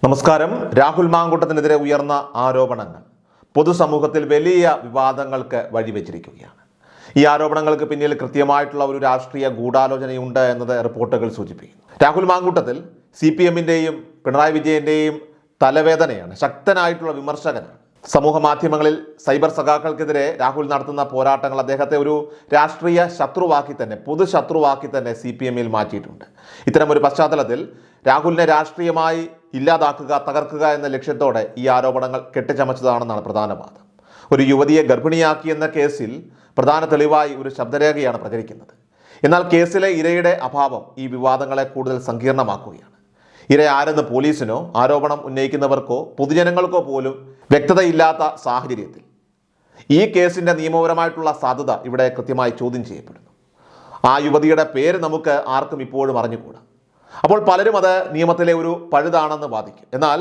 നമസ്കാരം. രാഹുൽ മാങ്കൂട്ടത്തിനെതിരെ ഉയർന്ന ആരോപണങ്ങൾ പൊതുസമൂഹത്തിൽ വലിയ വിവാദങ്ങൾക്ക് വഴിവെച്ചിരിക്കുകയാണ്. ഈ ആരോപണങ്ങൾക്ക് പിന്നിൽ കൃത്യമായിട്ടുള്ള ഒരു രാഷ്ട്രീയ ഗൂഢാലോചനയുണ്ട് എന്നത് റിപ്പോർട്ടുകൾ സൂചിപ്പിക്കുന്നു. രാഹുൽ മാങ്കൂട്ടത്തിൽ CPM-ന്റെയും പിണറായി വിജയന്റെയും തലവേദനയാണ്, ശക്തനായിട്ടുള്ള വിമർശകനാണ്. സമൂഹ മാധ്യമങ്ങളിൽ സൈബർ സഖാക്കൾക്കെതിരെ രാഹുൽ നടത്തുന്ന പോരാട്ടങ്ങൾ അദ്ദേഹത്തെ ഒരു രാഷ്ട്രീയ ശത്രുവാക്കി തന്നെ, പൊതുശത്രുവാക്കി തന്നെ CPM-ൽ മാറ്റിയിട്ടുണ്ട്. ഇത്തരമൊരു പശ്ചാത്തലത്തിൽ രാഹുലിനെ രാഷ്ട്രീയമായി ഇല്ലാതാക്കുക, തകർക്കുക എന്ന ലക്ഷ്യത്തോടെ ഈ ആരോപണങ്ങൾ കെട്ടിച്ചമച്ചതാണെന്നാണ് പ്രധാന വാദം. ഒരു യുവതിയെ ഗർഭിണിയാക്കിയെന്ന കേസിൽ പ്രധാന തെളിവായി ഒരു ശബ്ദരേഖയാണ് പ്രചരിക്കുന്നത്. എന്നാൽ കേസിലെ ഇരയുടെ അഭാവം ഈ വിവാദങ്ങളെ കൂടുതൽ സങ്കീർണമാക്കുകയാണ്. ഇര ആരെന്ന് പോലീസിനോ ആരോപണം ഉന്നയിക്കുന്നവർക്കോ പൊതുജനങ്ങൾക്കോ പോലും വ്യക്തതയില്ലാത്ത സാഹചര്യത്തിൽ ഈ കേസിൻ്റെ നിയമപരമായിട്ടുള്ള സാധുത ഇവിടെ കൃത്യമായി ചോദ്യം ചെയ്യപ്പെടുന്നു. ആ യുവതിയുടെ പേര് നമുക്ക് ആർക്കും ഇപ്പോഴും അറിഞ്ഞുകൂടാ. അപ്പോൾ പലരും അത് നിയമത്തിലെ ഒരു പഴുതാണെന്ന് വാദിക്കും. എന്നാൽ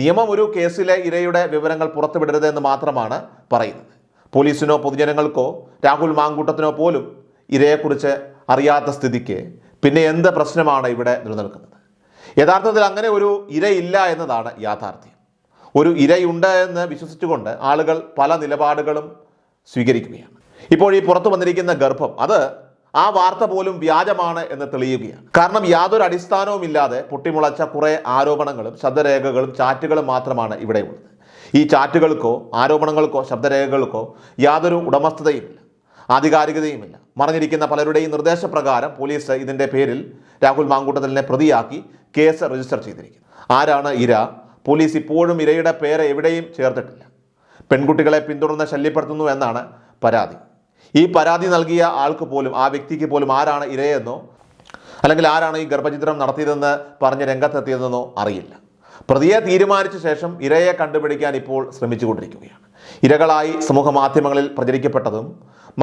നിയമം ഒരു കേസിലെ ഇരയുടെ വിവരങ്ങൾ പുറത്തുവിടരുതെന്ന് മാത്രമാണ് പറയുന്നത്. പോലീസിനോ പൊതുജനങ്ങൾക്കോ രാഹുൽ മാങ്കൂട്ടത്തിനോ പോലും ഇരയെക്കുറിച്ച് അറിയാത്ത സ്ഥിതിക്ക് പിന്നെ എന്ത് പ്രശ്നമാണ് ഇവിടെ നിലനിൽക്കുന്നത്? യഥാർത്ഥത്തിൽ അങ്ങനെ ഒരു ഇരയില്ല എന്നതാണ് യാഥാർത്ഥ്യം. ഒരു ഇരയുണ്ട് എന്ന് വിശ്വസിച്ചുകൊണ്ട് ആളുകൾ പല നിലപാടുകളും സ്വീകരിക്കുകയാണ്. ഇപ്പോൾ ഈ പുറത്തു വന്നിരിക്കുന്ന ഗർഭം, അത് ആ വാർത്ത പോലും വ്യാജമാണ് എന്ന് തെളിയുകയാണ്. കാരണം യാതൊരു അടിസ്ഥാനവുമില്ലാതെ പൊട്ടിമുളച്ച കുറേ ആരോപണങ്ങളും ശബ്ദരേഖകളും ചാറ്റുകളും മാത്രമാണ് ഇവിടെയുള്ളത്. ഈ ചാറ്റുകൾക്കോ ആരോപണങ്ങൾക്കോ ശബ്ദരേഖകൾക്കോ യാതൊരു ഉടമസ്ഥതയുമില്ല, ആധികാരികതയുമില്ല. മറഞ്ഞിരിക്കുന്ന പലരുടെയും നിർദ്ദേശപ്രകാരം പോലീസ് ഇതിൻ്റെ പേരിൽ രാഹുൽ മാങ്കൂട്ടത്തിലിനെ പ്രതിയാക്കി കേസ് രജിസ്റ്റർ ചെയ്തിരിക്കുന്നു. ആരാണ് ഇര? പോലീസ് ഇപ്പോഴും ഇരയുടെ പേര് എവിടെയും ചേർത്തിട്ടില്ല. പെൺകുട്ടികളെ പിന്തുടർന്ന് ശല്യപ്പെടുത്തുന്നു എന്നാണ് പരാതി. ഈ പരാതി നൽകിയ ആൾക്ക് പോലും, ആ വ്യക്തിക്ക് പോലും ആരാണ് ഇരയെന്നോ അല്ലെങ്കിൽ ആരാണ് ഈ ഗർഭചിത്രം നടത്തിയതെന്ന് പറഞ്ഞ് രംഗത്തെത്തിയതെന്നോ അറിയില്ല. പ്രതിയെ തീരുമാനിച്ച ശേഷം ഇരയെ കണ്ടുപിടിക്കാൻ ഇപ്പോൾ ശ്രമിച്ചുകൊണ്ടിരിക്കുകയാണ്. ഇരകളായി സമൂഹ മാധ്യമങ്ങളിൽ പ്രചരിക്കപ്പെട്ടതും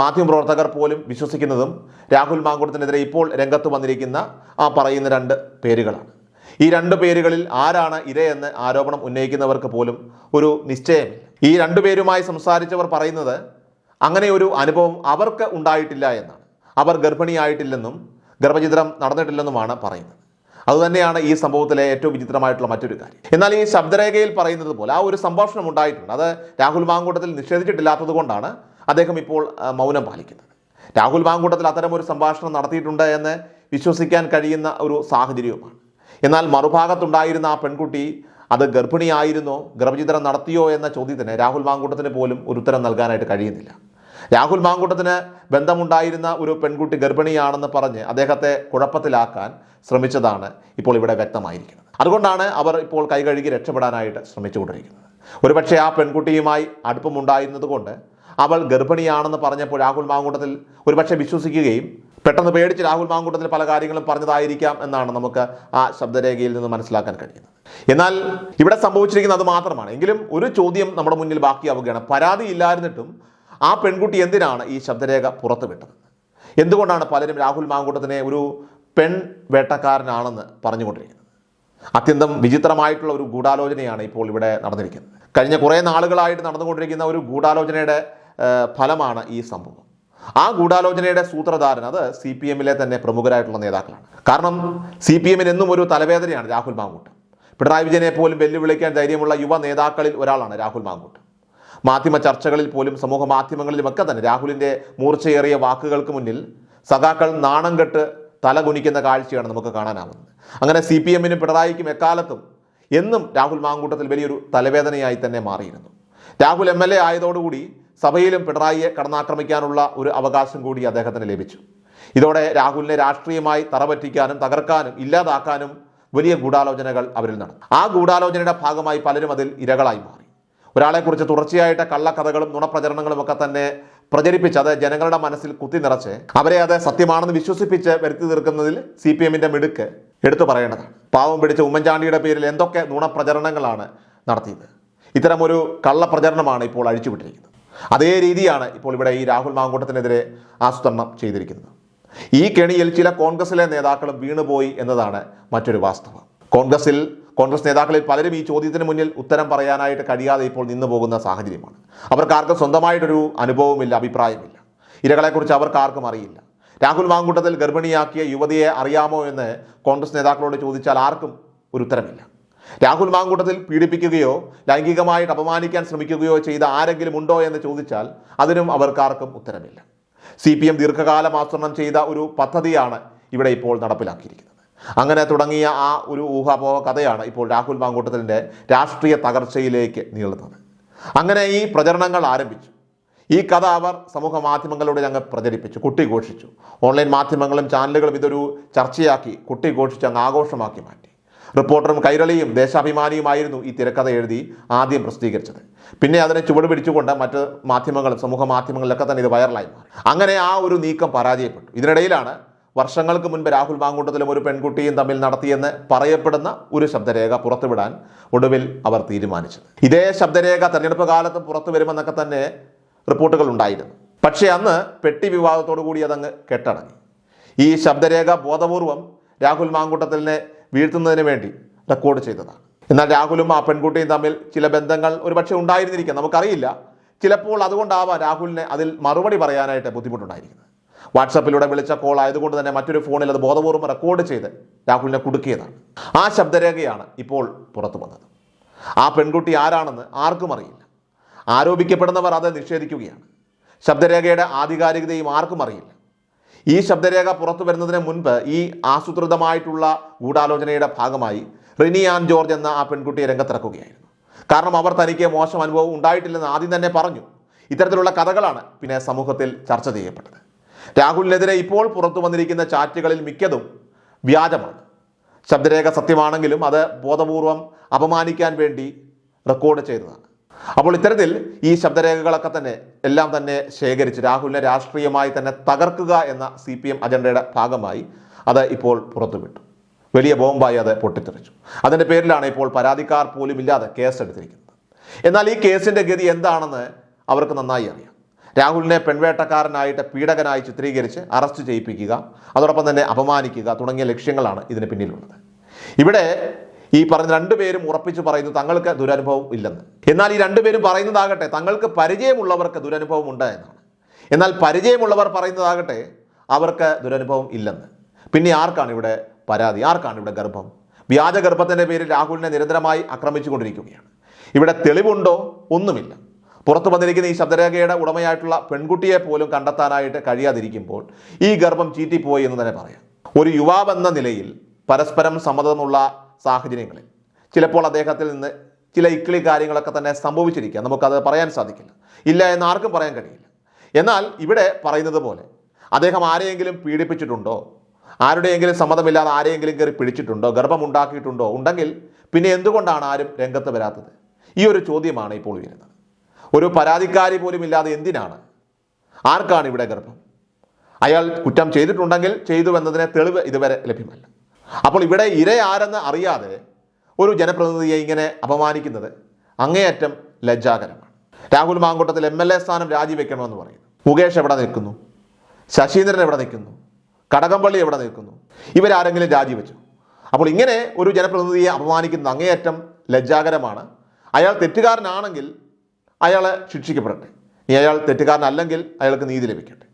മാധ്യമപ്രവർത്തകർ പോലും വിശ്വസിക്കുന്നതും രാഹുൽ മാങ്കൂട്ടത്തിനെതിരെ ഇപ്പോൾ രംഗത്ത് വന്നിരിക്കുന്ന ആ പറയുന്ന രണ്ട് പേരുകളാണ്. ഈ രണ്ട് പേരുകളിൽ ആരാണ് ഇരയെന്ന് ആരോപണം ഉന്നയിക്കുന്നവർക്ക് പോലും ഒരു നിശ്ചയമില്ല. ഈ രണ്ടു പേരുമായി സംസാരിച്ചവർ പറയുന്നത് അങ്ങനെ ഒരു അനുഭവം അവർക്ക് ഉണ്ടായിട്ടില്ല എന്നാണ്. അവർ ഗർഭിണിയായിട്ടില്ലെന്നും ഗർഭചിത്രം നടന്നിട്ടില്ലെന്നുമാണ് പറയുന്നത്. അതുതന്നെയാണ് ഈ സംഭവത്തിലെ ഏറ്റവും വിചിത്രമായിട്ടുള്ള മറ്റൊരു കാര്യം. എന്നാൽ ഈ ശബ്ദരേഖയിൽ പറയുന്നത് പോലെ ആ ഒരു സംഭാഷണം ഉണ്ടായിട്ടുണ്ട്. അത് രാഹുൽ മാങ്കൂട്ടത്തിൽ നിഷേധിച്ചിട്ടില്ലാത്തത് കൊണ്ടാണ് അദ്ദേഹം ഇപ്പോൾ മൗനം പാലിക്കുന്നത്. രാഹുൽ മാങ്കൂട്ടത്തിൽ അത്തരം ഒരു സംഭാഷണം നടത്തിയിട്ടുണ്ട് എന്ന് വിശ്വസിക്കാൻ കഴിയുന്ന ഒരു സാഹചര്യവുമാണ്. എന്നാൽ മറുഭാഗത്തുണ്ടായിരുന്ന ആ പെൺകുട്ടി അത് ഗർഭിണിയായിരുന്നോ, ഗർഭചിത്രം നടത്തിയോ എന്ന ചോദ്യത്തിന് രാഹുൽ മാങ്കൂട്ടത്തിന് പോലും ഒരു ഉത്തരം നൽകാനായിട്ട് കഴിയുന്നില്ല. രാഹുൽ മാങ്കൂട്ടത്തിന് ബന്ധമുണ്ടായിരുന്ന ഒരു പെൺകുട്ടി ഗർഭിണിയാണെന്ന് പറഞ്ഞ് അദ്ദേഹത്തെ കുഴപ്പത്തിലാക്കാൻ ശ്രമിച്ചതാണ് ഇപ്പോൾ ഇവിടെ വ്യക്തമായിരിക്കുന്നത്. അതുകൊണ്ടാണ് അവർ ഇപ്പോൾ കൈകഴുകി രക്ഷപ്പെടാനായിട്ട് ശ്രമിച്ചുകൊണ്ടിരിക്കുന്നത്. ഒരുപക്ഷെ ആ പെൺകുട്ടിയുമായി അടുപ്പമുണ്ടായിരുന്നത് കൊണ്ട് അവൾ ഗർഭിണിയാണെന്ന് പറഞ്ഞപ്പോൾ രാഹുൽ മാങ്കൂട്ടത്തിൽ ഒരുപക്ഷെ വിശ്വസിക്കുകയും പെട്ടെന്ന് പേടിച്ച് രാഹുൽ മാങ്കൂട്ടത്തിൽ പല കാര്യങ്ങളും പറഞ്ഞതായിരിക്കാം എന്നാണ് നമുക്ക് ആ ശബ്ദരേഖയിൽ നിന്ന് മനസ്സിലാക്കാൻ കഴിയുന്നത്. എന്നാൽ ഇവിടെ സംഭവിച്ചിരിക്കുന്നത് അത് മാത്രമാണ്. എങ്കിലും ഒരു ചോദ്യം നമ്മുടെ മുന്നിൽ ബാക്കിയാവുകയാണ്. പരാതി ഇല്ലായിരുന്നിട്ടും ആ പെൺകുട്ടി എന്തിനാണ് ഈ ശബ്ദരേഖ പുറത്തുവിട്ടത്? എന്തുകൊണ്ടാണ് പലരും രാഹുൽ മാങ്കൂട്ടത്തിനെ ഒരു പെൺ വേട്ടക്കാരനാണെന്ന് പറഞ്ഞുകൊണ്ടിരിക്കുന്നത്? അത്യന്തം വിചിത്രമായിട്ടുള്ള ഒരു ഗൂഢാലോചനയാണ് ഇപ്പോൾ ഇവിടെ നടന്നിരിക്കുന്നത്. കഴിഞ്ഞ കുറേ നാളുകളായിട്ട് നടന്നുകൊണ്ടിരിക്കുന്ന ഒരു ഗൂഢാലോചനയുടെ ഫലമാണ് ഈ സംഭവം. ആ ഗൂഢാലോചനയുടെ സൂത്രധാരൻ അത് CPM-ലെ തന്നെ പ്രമുഖരായിട്ടുള്ള നേതാക്കളാണ്. കാരണം CPM-ന് എന്നും ഒരു തലവേദനയാണ് രാഹുൽ മാങ്കൂട്ടം. പിണറായി വിജയനെ പോലും വെല്ലുവിളിക്കാൻ ധൈര്യമുള്ള യുവ നേതാക്കളിൽ ഒരാളാണ് രാഹുൽ മാങ്കൂട്ടം. മാധ്യമ ചർച്ചകളിൽ പോലും സമൂഹ മാധ്യമങ്ങളിലുമൊക്കെ തന്നെ രാഹുലിൻ്റെ മൂർച്ചയേറിയ വാക്കുകൾക്ക് മുന്നിൽ സഖാക്കൾ നാണം കെട്ട് തലകുനിക്കുന്ന കാഴ്ചയാണ് നമുക്ക് കാണാനാവുന്നത്. അങ്ങനെ CPM-നും പിണറായിക്കും എക്കാലത്തും എന്നും രാഹുൽ മാങ്കൂട്ടത്തിൽ വലിയൊരു തലവേദനയായി തന്നെ മാറിയിരുന്നു. രാഹുൽ MLA ആയതോടുകൂടി സഭയിലും പിണറായിയെ കടന്നാക്രമിക്കാനുള്ള ഒരു അവകാശം കൂടി അദ്ദേഹത്തിന് ലഭിച്ചു. ഇതോടെ രാഹുലിനെ രാഷ്ട്രീയമായി തറപറ്റിക്കാനും തകർക്കാനും ഇല്ലാതാക്കാനും വലിയ ഗൂഢാലോചനകൾ അവരിൽ നടന്നു. ആ ഗൂഢാലോചനയുടെ ഭാഗമായി പലരും അതിൽ ഇരകളായി മാറി. ഒരാളെക്കുറിച്ച് തുടർച്ചയായിട്ട് കള്ളക്കഥകളും നുണപ്രചരണങ്ങളും ഒക്കെ തന്നെ പ്രചരിപ്പിച്ച് അത് ജനങ്ങളുടെ മനസ്സിൽ കുത്തി നിറച്ച് അവരെ അത് സത്യമാണെന്ന് വിശ്വസിപ്പിച്ച് വരുത്തി തീർക്കുന്നതിൽ CPM-ന്റെ മിടുക്ക് എടുത്തു പറയേണ്ടതാണ്. പാവം പിടിച്ച ഉമ്മൻചാണ്ടിയുടെ പേരിൽ എന്തൊക്കെ നുണപ്രചരണങ്ങളാണ് നടത്തിയത്. ഇത്തരമൊരു കള്ളപ്രചരണമാണ് ഇപ്പോൾ അഴിച്ചുവിട്ടിരിക്കുന്നത്. അതേ രീതിയാണ് ഇപ്പോൾ ഇവിടെ ഈ രാഹുൽ മാങ്കൂട്ടത്തിനെതിരെ ആസൂത്രണം ചെയ്തിരിക്കുന്നത്. ഈ കെണിയിൽ ചില കോൺഗ്രസിലെ നേതാക്കളും വീണുപോയി എന്നതാണ് മറ്റൊരു വാസ്തവം. കോൺഗ്രസ് നേതാക്കളിൽ പലരും ഈ ചോദ്യത്തിന് മുന്നിൽ ഉത്തരം പറയാനായിട്ട് കഴിയാതെ ഇപ്പോൾ നിന്നു പോകുന്ന സാഹചര്യമാണ്. അവർക്കാർക്കും സ്വന്തമായിട്ടൊരു അനുഭവമില്ല, അഭിപ്രായമില്ല. ഇരകളെക്കുറിച്ച് അവർക്കാർക്കും അറിയില്ല. രാഹുൽ മാങ്കൂട്ടത്തിൽ ഗർഭിണിയാക്കിയ യുവതിയെ അറിയാമോ എന്ന് കോൺഗ്രസ് നേതാക്കളോട് ചോദിച്ചാൽ ആർക്കും ഒരു ഉത്തരമില്ല. രാഹുൽ മാങ്കൂട്ടത്തിൽ പീഡിപ്പിക്കുകയോ ലൈംഗികമായിട്ട് അപമാനിക്കാൻ ശ്രമിക്കുകയോ ചെയ്ത ആരെങ്കിലും ഉണ്ടോ എന്ന് ചോദിച്ചാൽ അതിനും അവർക്കാർക്കും ഉത്തരമില്ല. CPM ദീർഘകാലം ആസൂത്രണം ചെയ്ത ഒരു പദ്ധതിയാണ് ഇവിടെ ഇപ്പോൾ നടപ്പിലാക്കിയിരിക്കുന്നത്. അങ്ങനെ തുടങ്ങിയ ആ ഒരു ഊഹാപോഹ കഥയാണ് ഇപ്പോൾ രാഹുൽ മാങ്കൂട്ടത്തിലിൻ്റെ രാഷ്ട്രീയ തകർച്ചയിലേക്ക് നീളുന്നത്. അങ്ങനെ ഈ പ്രചരണങ്ങൾ ആരംഭിച്ചു. ഈ കഥ അവർ സമൂഹ മാധ്യമങ്ങളിലൂടെ ഞങ്ങൾ പ്രചരിപ്പിച്ചു, കുട്ടിഘോഷിച്ചു. ഓൺലൈൻ മാധ്യമങ്ങളും ചാനലുകളും ഇതൊരു ചർച്ചയാക്കി കുട്ടിഘോഷിച്ച് അങ്ങ് ആഘോഷമാക്കി മാറ്റി. റിപ്പോർട്ടറും കൈരളിയും ദേശാഭിമാനിയുമായിരുന്നു ഈ തിരക്കഥ എഴുതി ആദ്യം പ്രസിദ്ധീകരിച്ചത്. പിന്നെ അതിനെ ചുവട് പിടിച്ചുകൊണ്ട് മറ്റ് മാധ്യമങ്ങളും സമൂഹ മാധ്യമങ്ങളിലൊക്കെ തന്നെ ഇത് വൈറലായി മാറി. അങ്ങനെ ആ ഒരു നീക്കം പരാജയപ്പെട്ടു. ഇതിനിടയിലാണ് വർഷങ്ങൾക്ക് മുൻപ് രാഹുൽ മാങ്കൂട്ടത്തിലും ഒരു പെൺകുട്ടിയും തമ്മിൽ നടത്തിയെന്ന് പറയപ്പെടുന്ന ഒരു ശബ്ദരേഖ പുറത്തുവിടാൻ ഒടുവിൽ അവർ തീരുമാനിച്ചത്. ഇതേ ശബ്ദരേഖ തെരഞ്ഞെടുപ്പ് കാലത്ത് പുറത്തു വരുമെന്നൊക്കെ തന്നെ റിപ്പോർട്ടുകൾ ഉണ്ടായിരുന്നു. പക്ഷേ അന്ന് പെട്ടി വിവാദത്തോടു കൂടി അതങ്ങ് കെട്ടടങ്ങി. ഈ ശബ്ദരേഖ ബോധപൂർവം രാഹുൽ മാങ്കൂട്ടത്തിലിനെ വീഴ്ത്തുന്നതിന് വേണ്ടി റെക്കോർഡ് ചെയ്തതാണ്. എന്നാൽ രാഹുലും ആ പെൺകുട്ടിയും തമ്മിൽ ചില ബന്ധങ്ങൾ ഒരുപക്ഷെ ഉണ്ടായിരുന്നിരിക്കാം, നമുക്കറിയില്ല. ചിലപ്പോൾ അതുകൊണ്ടാവാം രാഹുലിനെ അതിൽ മറുപടി പറയാനായിട്ട് ബുദ്ധിമുട്ടുണ്ടായിരിക്കുന്നത്. വാട്സപ്പിലൂടെ വിളിച്ച കോൾ ആയതുകൊണ്ട് തന്നെ മറ്റൊരു ഫോണിൽ അത് ബോധപൂർവ്വം റെക്കോർഡ് ചെയ്ത് രാഹുലിനെ കുടുക്കിയതാണ്. ആ ശബ്ദരേഖയാണ് ഇപ്പോൾ പുറത്തു വന്നത്. ആ പെൺകുട്ടി ആരാണെന്ന് ആർക്കും അറിയില്ല. ആരോപിക്കപ്പെടുന്നവർ അത് നിഷേധിക്കുകയാണ്. ശബ്ദരേഖയുടെ ആധികാരികതയും ആർക്കും അറിയില്ല. ഈ ശബ്ദരേഖ പുറത്തു വരുന്നതിന് മുൻപ് ഈ ആസൂത്രിതമായിട്ടുള്ള ഗൂഢാലോചനയുടെ ഭാഗമായി റിനി ആൻ ജോർജ് എന്ന ആ പെൺകുട്ടിയെ രംഗത്തിറക്കുകയായിരുന്നു. കാരണം അവർ തനിക്ക് മോശം അനുഭവം ഉണ്ടായിട്ടില്ലെന്ന് ആദ്യം തന്നെ പറഞ്ഞു. ഇത്തരത്തിലുള്ള കഥകളാണ് പിന്നെ സമൂഹത്തിൽ ചർച്ച ചെയ്യപ്പെട്ടത്. രാഹുലിനെതിരെ ഇപ്പോൾ പുറത്തു വന്നിരിക്കുന്ന ചാറ്റുകളിൽ മിക്കതും വ്യാജമാണ്. ശബ്ദരേഖ സത്യമാണെങ്കിലും അത് ബോധപൂർവം അപമാനിക്കാൻ വേണ്ടി റെക്കോർഡ് ചെയ്തതാണ്. അപ്പോൾ ഇത്തരത്തിൽ ഈ ശബ്ദരേഖകളൊക്കെ തന്നെ എല്ലാം തന്നെ ശേഖരിച്ച് രാഹുലിനെ രാഷ്ട്രീയമായി തന്നെ തകർക്കുക എന്ന CPM അജണ്ടയുടെ ഭാഗമായി അത് ഇപ്പോൾ പുറത്തുവിട്ടു. വലിയ ബോംബായി അത് പൊട്ടിത്തെറിച്ചു. അതിൻ്റെ പേരിലാണ് ഇപ്പോൾ പരാതിക്കാർ പോലും ഇല്ലാതെ കേസെടുത്തിരിക്കുന്നത്. എന്നാൽ ഈ കേസിൻ്റെ ഗതി എന്താണെന്ന് അവർക്ക് നന്നായി അറിയാം. രാഹുലിനെ പെൺവേട്ടക്കാരനായിട്ട് പീഡകനായി ചിത്രീകരിച്ച് അറസ്റ്റ് ചെയ്യിപ്പിക്കുക, അതോടൊപ്പം തന്നെ അപമാനിക്കുക തുടങ്ങിയ ലക്ഷ്യങ്ങളാണ് ഇതിന് പിന്നിലുള്ളത്. ഇവിടെ ഈ പറഞ്ഞ രണ്ടുപേരും ഉറപ്പിച്ച് പറയുന്നു തങ്ങൾക്ക് ദുരനുഭവം ഇല്ലെന്ന്. എന്നാൽ ഈ രണ്ടുപേരും പറയുന്നതാകട്ടെ തങ്ങൾക്ക് പരിചയമുള്ളവർക്ക് ദുരനുഭവം ഉണ്ട് എന്നാണ്. എന്നാൽ പരിചയമുള്ളവർ പറയുന്നതാകട്ടെ അവർക്ക് ദുരനുഭവം ഇല്ലെന്ന്. പിന്നെ ആർക്കാണ് ഇവിടെ പരാതി? ആർക്കാണ് ഇവിടെ ഗർഭം? വ്യാജ ഗർഭത്തിൻ്റെ പേരിൽ രാഹുലിനെ നിരന്തരമായി ആക്രമിച്ചു കൊണ്ടിരിക്കുകയാണ്. ഇവിടെ തെളിവുണ്ടോ? ഒന്നുമില്ല. പുറത്തു വന്നിരിക്കുന്ന ഈ ശബ്ദരേഖയുടെ ഉടമയായിട്ടുള്ള പെൺകുട്ടിയെ പോലും കണ്ടെത്താനായിട്ട് കഴിയാതിരിക്കുമ്പോൾ ഈ ഗർഭം ചീറ്റിപ്പോയി എന്ന് തന്നെ പറയാം. ഒരു യുവാവെന്ന നിലയിൽ പരസ്പരം സമ്മതമുള്ള സാഹചര്യങ്ങളിൽ ചിലപ്പോൾ അദ്ദേഹത്തിൽ നിന്ന് ചില ഇക്കിളി കാര്യങ്ങളൊക്കെ തന്നെ സംഭവിച്ചിരിക്കുക. നമുക്കത് പറയാൻ സാധിക്കില്ല, ഇല്ല എന്ന് ആർക്കും പറയാൻ കഴിയില്ല. എന്നാൽ ഇവിടെ പറയുന്നത് പോലെ അദ്ദേഹം ആരെയെങ്കിലും പീഡിപ്പിച്ചിട്ടുണ്ടോ? ആരുടെയെങ്കിലും സമ്മതമില്ലാതെ ആരെയെങ്കിലും കയറി പിടിച്ചിട്ടുണ്ടോ? ഗർഭമുണ്ടാക്കിയിട്ടുണ്ടോ? ഉണ്ടെങ്കിൽ പിന്നെ എന്തുകൊണ്ടാണ് ആരും രംഗത്ത് വരാത്തത്? ഈ ഒരു ചോദ്യമാണ് ഇപ്പോൾ വരുന്നത്. ഒരു പരാതിക്കാരി പോലും ഇല്ലാതെ എന്തിനാണ്? ആർക്കാണ് ഇവിടെ ഗർഭം? അയാൾ കുറ്റം ചെയ്തിട്ടുണ്ടെങ്കിൽ ചെയ്തു എന്നതിന് തെളിവ് ഇതുവരെ ലഭ്യമല്ല. അപ്പോൾ ഇവിടെ ഇര ആരെന്ന് അറിയാതെ ഒരു ജനപ്രതിനിധിയെ ഇങ്ങനെ അപമാനിക്കുന്നത് അങ്ങേയറ്റം ലജ്ജാകരമാണ്. രാഹുൽ മാങ്കൂട്ടത്തിൽ MLA സ്ഥാനം രാജിവെക്കണമെന്ന് പറയുന്നു. മുകേഷ് എവിടെ നിൽക്കുന്നു? ശശീന്ദ്രൻ എവിടെ നിൽക്കുന്നു? കടകംപള്ളി എവിടെ നിൽക്കുന്നു? ഇവരാരെങ്കിലും രാജിവെച്ചു? അപ്പോൾ ഇങ്ങനെ ഒരു ജനപ്രതിനിധിയെ അപമാനിക്കുന്നത് അങ്ങേയറ്റം ലജ്ജാകരമാണ്. അയാൾ തെറ്റുകാരനാണെങ്കിൽ അയാളെ ശിക്ഷിക്കപ്പെടട്ടെ. ഇനി അയാൾ തെറ്റുകാരനല്ലെങ്കിൽ അയാൾക്ക് നീതി ലഭിക്കട്ടെ.